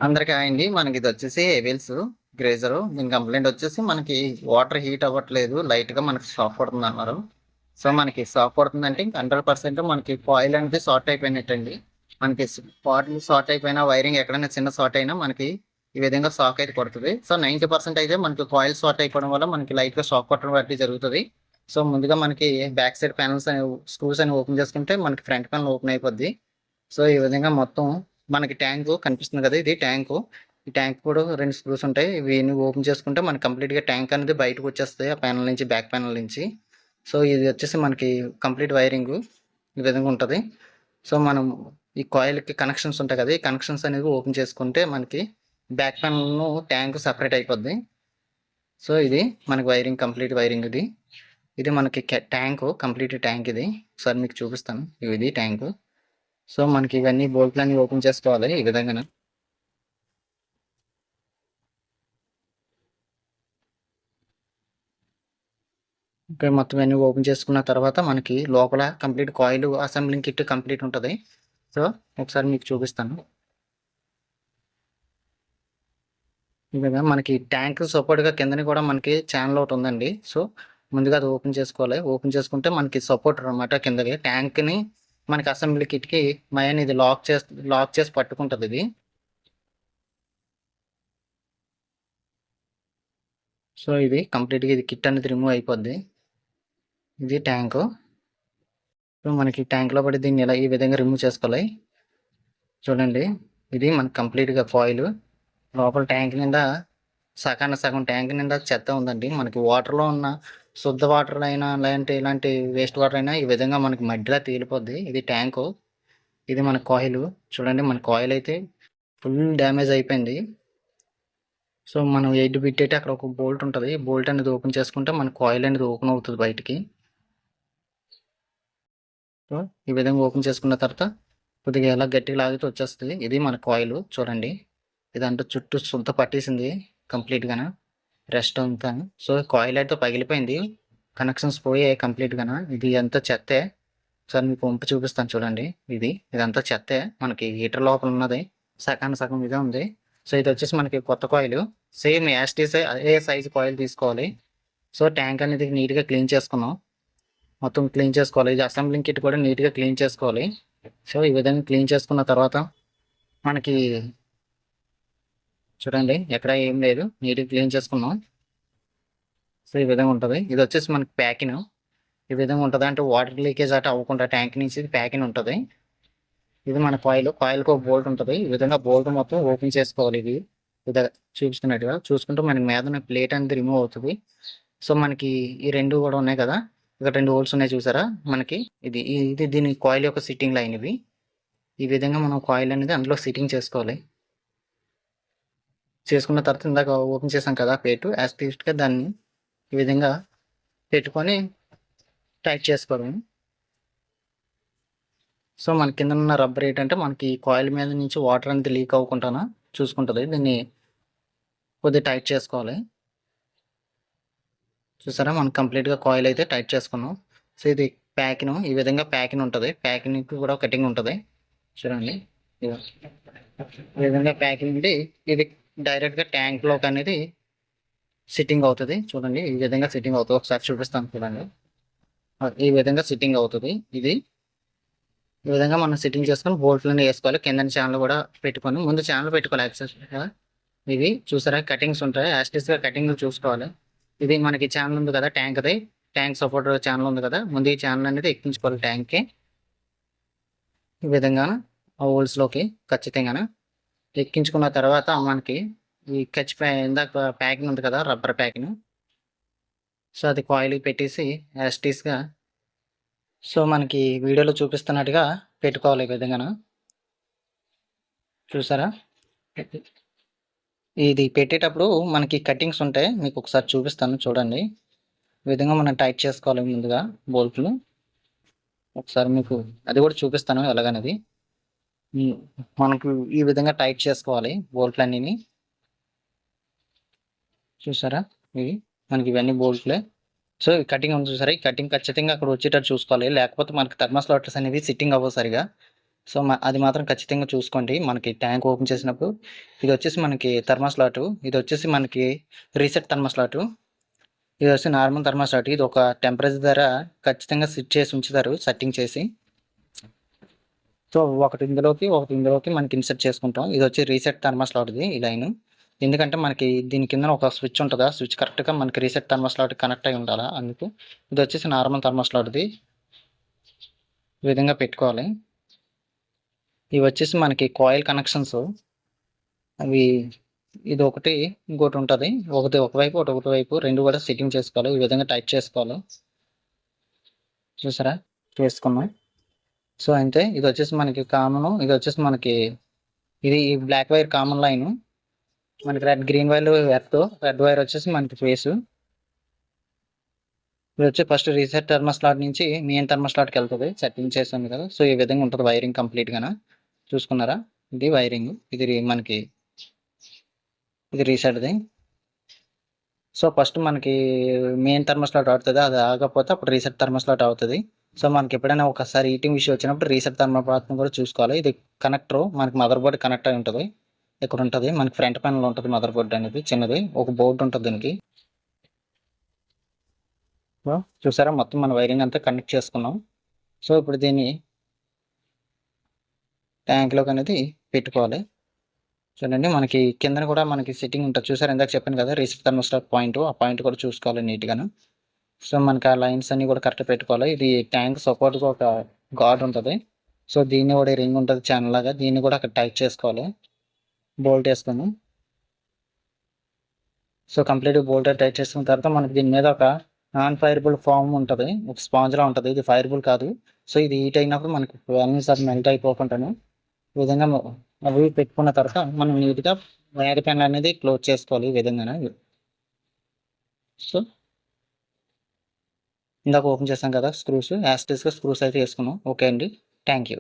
అందరికీ హాయ్ అండి. మనకి ఇది వచ్చేసి హెవెల్స్ గ్రేజర్. దీని కంప్లైంట్ వచ్చేసి మనకి వాటర్ హీట్ అవ్వట్లేదు, లైట్ గా మనకి షాక్ పడుతుంది అన్నారు. సో మనకి షాక్ పడుతుందంటే 100% మనకి కాయిల్ అనేది షార్ట్ అయిపోయినట్టండి. మనకి కాయిల్ షార్ట్ అయిపోయినా, వైరింగ్ ఎక్కడైనా చిన్న షార్ట్ అయినా మనకి ఈ విధంగా షాక్ అయితే కొడుతుంది. సో 90% అయితే మనకి కాయిల్ షార్ట్ అయిపోవడం వల్ల మనకి లైట్ గా షాక్ కొట్టడం బట్టి జరుగుతుంది. సో ముందుగా మనకి బ్యాక్ సైడ్ ప్యానల్స్ స్క్రూస్ అని ఓపెన్ చేసుకుంటే మనకి ఫ్రంట్ ప్యానల్ ఓపెన్ అయిపోద్ది. సో ఈ విధంగా మొత్తం మనకి ట్యాంక్ కనిపిస్తుంది కదా, ఇది ట్యాంకు. ఈ ట్యాంక్ కూడా 2 స్క్రూస్ ఉంటాయి. ఇవి ఓపెన్ చేసుకుంటే మనకి కంప్లీట్గా ట్యాంక్ అనేది బయటకు వచ్చేస్తుంది ఆ ప్యానల్ నుంచి, బ్యాక్ ప్యానల్ నుంచి. సో ఇది వచ్చేసి మనకి కంప్లీట్ వైరింగ్ ఈ విధంగా ఉంటుంది. సో మనం ఈ కాయిల్కి కనెక్షన్స్ ఉంటాయి కదా, ఈ కనెక్షన్స్ అనేది ఓపెన్ చేసుకుంటే మనకి బ్యాక్ ప్యానల్ను ట్యాంక్ సపరేట్ అయిపోద్ది. సో ఇది మనకి వైరింగ్, కంప్లీట్ వైరింగ్ ఇది. ఇది మనకి ట్యాంకు, కంప్లీట్ ట్యాంక్ ఇది. ఒకసారి మీకు చూపిస్తాను. ఇది ట్యాంకు. సో మనకి ఇవన్నీ బోల్ట్లన్నీ ఓపెన్ చేసుకోవాలి ఈ విధంగా. ఇక్కడ మొత్తం అన్ని ఓపెన్ చేసుకున్న తర్వాత మనకి లోపల complete coil assembling kit complete ఉంటుంది. సో ఒకసారి మీకు చూపిస్తాను. ఈ విధంగా మనకి ట్యాంక్ సపోర్ట్గా కిందని కూడా మనకి ఛానల్ ఒకటి ఉందండి. సో ముందుగా అది ఓపెన్ చేసుకోవాలి. ఓపెన్ చేసుకుంటే మనకి సపోర్ట్ అనమాట కిందకి ట్యాంక్ని మనకి అసెంబ్లీ కిట్కి మయన్ ఇది లాక్ చేసి పట్టుకుంటుంది ఇది. సో ఇది కంప్లీట్గా ఇది కిట్ అనేది రిమూవ్ అయిపోద్ది. ఇది ట్యాంకు. సో మనకి ట్యాంక్లో పడి దీన్ని ఇలా ఈ విధంగా రిమూవ్ చేసుకోవాలి. చూడండి, ఇది మనకి కంప్లీట్గా కాయిల్. లోపల ట్యాంక్ నిండా సగం ట్యాంక్ నిండా చెత్త ఉందండి. మనకి వాటర్లో ఉన్న శుద్ధ వాటర్ అయినా ఇలాంటి వేస్ట్ వాటర్ అయినా ఈ విధంగా మనకి మధ్యలో తేలిపోద్ది. ఇది ట్యాంకు. ఇది మన కాయిల్. చూడండి, మన కాయిల్ అయితే ఫుల్ డ్యామేజ్ అయిపోయింది. సో మనం ఎయిట్ పెట్టేటి అక్కడ ఒక బోల్ట్ ఉంటుంది. బోల్ట్ అనేది ఓపెన్ చేసుకుంటే మన కాయిల్ అనేది ఓపెన్ అవుతుంది బయటికి. సో ఈ విధంగా ఓపెన్ చేసుకున్న తర్వాత కొద్దిగా ఎలా గట్టిగా లాగితే వచ్చేస్తుంది. ఇది మన కాయిల్. చూడండి, ఇదంతా చుట్టూ శుద్ధ పట్టేసింది కంప్లీట్గాన, రెస్ట్ అంతా. సో కాయిల్ అయితే పగిలిపోయింది, కనెక్షన్స్ పోయాయి కంప్లీట్గాన. ఇది అంతా చెత్తే. సార్ మీకు పంపు చూపిస్తాను చూడండి. ఇదంతా చెత్తే. మనకి హీటర్ లోపల ఉన్నది సగం ఇదే ఉంది. సో ఇది వచ్చేసి మనకి కొత్త కాయిల్. సేమ్ యాస్టీస్ అదే సైజు కాయిల్ తీసుకోవాలి. సో ట్యాంక్ అనేది నీట్గా క్లీన్ చేసుకున్నాం. మొత్తం క్లీన్ చేసుకోవాలి. ఇది అసెంబ్లింగ్ కిట్ కూడా నీట్గా క్లీన్ చేసుకోవాలి. సో ఈ విధంగా క్లీన్ చేసుకున్న తర్వాత మనకి చూడండి ఎక్కడ ఏం లేదు, నీట్గా క్లీన్ చేసుకున్నాం. సో ఈ విధంగా ఉంటుంది. ఇది వచ్చేసి మనకి ప్యాకిన్ ఈ విధంగా ఉంటుంది. అంటే వాటర్ లీకేజ్ అట అవ్వకుండా ట్యాంక్ నుంచి ప్యాకిన్ ఉంటుంది. ఇది మన కాయిల్కి ఒక బోల్ట్ ఉంటుంది. ఈ విధంగా బోల్ట్ మొత్తం ఓపెన్ చేసుకోవాలి. ఇది చూపిస్తున్నట్టుగా చూసుకుంటూ మనకి మీద ప్లేట్ అనేది రిమూవ్ అవుతుంది. సో మనకి ఈ రెండు కూడా ఉన్నాయి కదా, ఇక్కడ 2 హోల్స్ ఉన్నాయి చూసారా మనకి. ఇది దీని కాయిల్ యొక్క సిట్టింగ్ లైన్. ఇవి ఈ విధంగా మనం కాయిల్ అనేది అందులో సిట్టింగ్ చేసుకోవాలి. చేసుకున్న తర్వాత ఇందాక ఓపెన్ చేసాం కదా పేటు, యాస్టీస్గా దాన్ని ఈ విధంగా పెట్టుకొని టైట్ చేసుకోవడం. సో మన కింద ఉన్న రబ్బర్ ఏంటంటే మనకి కాయిల్ మీద నుంచి వాటర్ అనేది లీక్ అవ్వకుండా చూసుకుంటుంది. దీన్ని కొద్దిగా టైట్ చేసుకోవాలి. చూసారా, మనం కంప్లీట్గా కాయిల్ అయితే టైట్ చేసుకున్నాం. సో ఇది ప్యాకిన్. ఈ విధంగా ప్యాకిన్ ఉంటుంది. ప్యాకిన్కి కూడా కటింగ్ ఉంటుంది. చూడండి, ఈ విధంగా ప్యాకింగ్ ఉండి ఇది డైరెక్ట్గా ట్యాంక్లోకి అనేది సిట్టింగ్ అవుతుంది. చూడండి, ఈ విధంగా సిట్టింగ్ అవుతుంది. ఒకసారి చూపిస్తాను చూడండి. ఈ విధంగా సిట్టింగ్ అవుతుంది. ఈ విధంగా మనం సిట్టింగ్ చేసుకొని బోల్ట్లను వేసుకోవాలి. కింద ఛానల్ కూడా పెట్టుకొని ముందు ఛానల్ పెట్టుకోవాలి. యాక్సెస్గా ఇవి చూసారా కటింగ్స్ ఉంటాయి. యాస్టిస్గా కటింగ్ చూసుకోవాలి. ఇది మనకి ఛానల్ ఉంది కదా ట్యాంక్ది, ట్యాంక్ సపోర్ట్ ఛానల్ ఉంది కదా, ముందు ఈ ఛానల్ అనేది ఎక్కించుకోవాలి ట్యాంక్కి. ఈ విధంగా ఆ హోల్స్లోకి ఖచ్చితంగా ఎక్కించుకున్న తర్వాత మనకి ఈ ఇందాక ప్యాకింగ్ ఉంది కదా, రబ్బర్ ప్యాకింగ్. సో అది కాయిల్కి పెట్టేసి యాస్టిస్గా సో మనకి వీడియోలో చూపిస్తున్నట్టుగా పెట్టుకోవాలి. ఈ విధంగా చూసారా, ఇది పెట్టేటప్పుడు మనకి కటింగ్స్ ఉంటాయి. మీకు ఒకసారి చూపిస్తాను చూడండి. ఈ విధంగా మనం టైట్ చేసుకోవాలి ముందుగా బోల్ట్లు. ఒకసారి మీకు అది కూడా చూపిస్తాను ఎలాగనేది. మనకు ఈ విధంగా టైట్ చేసుకోవాలి బోల్ట్లన్నీ. చూసారా, మనకి ఇవన్నీ బోల్ట్లే. సో ఈ కటింగ్ ఉంది చూసారా, ఈ కటింగ్ ఖచ్చితంగా అక్కడ వచ్చేటట్టు చూసుకోవాలి. లేకపోతే మనకి థర్మోస్లాట్స్ అనేవి సిట్టింగ్ అవ్వవు సరిగా. సో అది మాత్రం ఖచ్చితంగా చూసుకోండి. మనకి ట్యాంక్ ఓపెన్ చేసినప్పుడు ఇది వచ్చేసి మనకి థర్మాస్లాటు, ఇది వచ్చేసి మనకి రీసెట్ థర్మాస్లాటు, ఇది వచ్చి నార్మల్ థర్మాస్లాట్. ఇది ఒక టెంపరేచర్ దగ్గర ఖచ్చితంగా సెట్ చేసి ఉంచుతారు, సెట్టింగ్ చేసి. సో ఒకటి ఇందులోకి మనకి ఇన్సర్ట్ చేసుకుంటాం. ఇది వచ్చి రీసెట్ థర్మాస్లాట్ది ఈ లైన్. ఎందుకంటే మనకి దీని కింద ఒక స్విచ్ ఉంటుంది, ఆ స్విచ్ కరెక్ట్గా మనకి రీసెట్ థర్మాస్లాట్ కనెక్ట్ అయి ఉండాలి. అందుకు ఇది వచ్చేసి నార్మల్ థర్మాస్లాట్ది, ఈ విధంగా పెట్టుకోవాలి. ఇవి వచ్చేసి మనకి కాయిల్ కనెక్షన్స్. అవి ఇది ఒకటి ఇంకోటి ఉంటుంది, ఒకవైపు ఒకటి వైపు రెండు కూడా సెట్టింగ్ చేసుకోవాలి. ఈ విధంగా టైట్ చేసుకోవాలి. చూసారా, చేసుకున్నాం. సో అంతే. ఇది వచ్చేసి మనకి కామన్, ఇది వచ్చేసి మనకి ఇది బ్లాక్ వైర్ కామన్ లైన్, మనకి గ్రీన్ వైర్ రెడ్ వైర్ వచ్చేసి మనకి ఫేస్. ఇది వచ్చి ఫస్ట్ రీసెట్ థర్మోస్లాట్ నుంచి మెయిన్ థర్మోస్లాట్కి వెళ్తుంది, సెట్టింగ్ చేస్తుంది కదా. సో ఈ విధంగా ఉంటుంది వైరింగ్ కంప్లీట్గా. చూసుకున్నారా, ఇది వైరింగ్, ఇది రీసెట్ది. సో ఫస్ట్ మనకి మెయిన్ థర్మోస్లాట్ అవుతుంది, అది ఆగకపోతే అప్పుడు రీసెట్ థర్మోస్లాట్ అవుతుంది. సో మనకి ఎప్పుడైనా ఒకసారి హీటింగ్ ఇష్యూ వచ్చినప్పుడు రీసెట్ థర్మోస్లాట్ని కూడా చూసుకోవాలి. ఇది కనెక్టర్ మనకి మదర్ బోర్డ్ కనెక్ట్ అయి ఉంటుంది, ఇక్కడ ఉంటుంది మనకి ఫ్రంట్ ప్యానల్ ఉంటుంది. మదర్ బోర్డ్ అనేది చిన్నది, ఒక బోర్డు ఉంటుంది దీనికి. చూసారా, మొత్తం మన వైరింగ్ అంతా కనెక్ట్ చేసుకున్నాం. సో ఇప్పుడు దీన్ని ట్యాంక్లోకి అనేది పెట్టుకోవాలి. చూడండి, మనకి కింద కూడా మనకి సెట్టింగ్ ఉంటుంది. చూసారు, ఇందాక చెప్పాను కదా రీసెట్ థర్మోస్టాట్ పాయింట్, ఆ పాయింట్ కూడా చూసుకోవాలి నీట్గాను. సో మనకి ఆ లైన్స్ అన్ని కూడా కరెక్ట్ పెట్టుకోవాలి. ఇది ట్యాంక్ సపోర్ట్గా ఒక గార్డ్ ఉంటుంది. సో దీన్ని కూడా రింగ్ ఉంటుంది ఛానల్ లాగా, దీన్ని కూడా అక్కడ టైట్ చేసుకోవాలి బోల్ట్ వేసుకొని. సో కంప్లీట్గా బోల్ట్ టైట్ చేసుకున్న తర్వాత మనకి దీని మీద ఒక నాన్ ఫైరబుల్ ఫామ్ ఉంటుంది, ఒక స్పాంజ్లా ఉంటుంది. ఇది ఫైరబుల్ కాదు. సో ఇది హీట్ అయినప్పుడు మనకి అన్ని సార్ మెల్ట్ అయిపోకుంటాను. ఈ విధంగా అవి పెట్టుకున్న తర్వాత మనం నీట్గా వైర్ ప్యానల్ అనేది క్లోజ్ చేసుకోవాలి ఈ విధంగా. సో ఇందాక ఓపెన్ చేసాం కదా స్క్రూస్, యాస్టిస్గా స్క్రూస్ అయితే వేసుకున్నాం. ఓకే అండి, థ్యాంక్ యూ.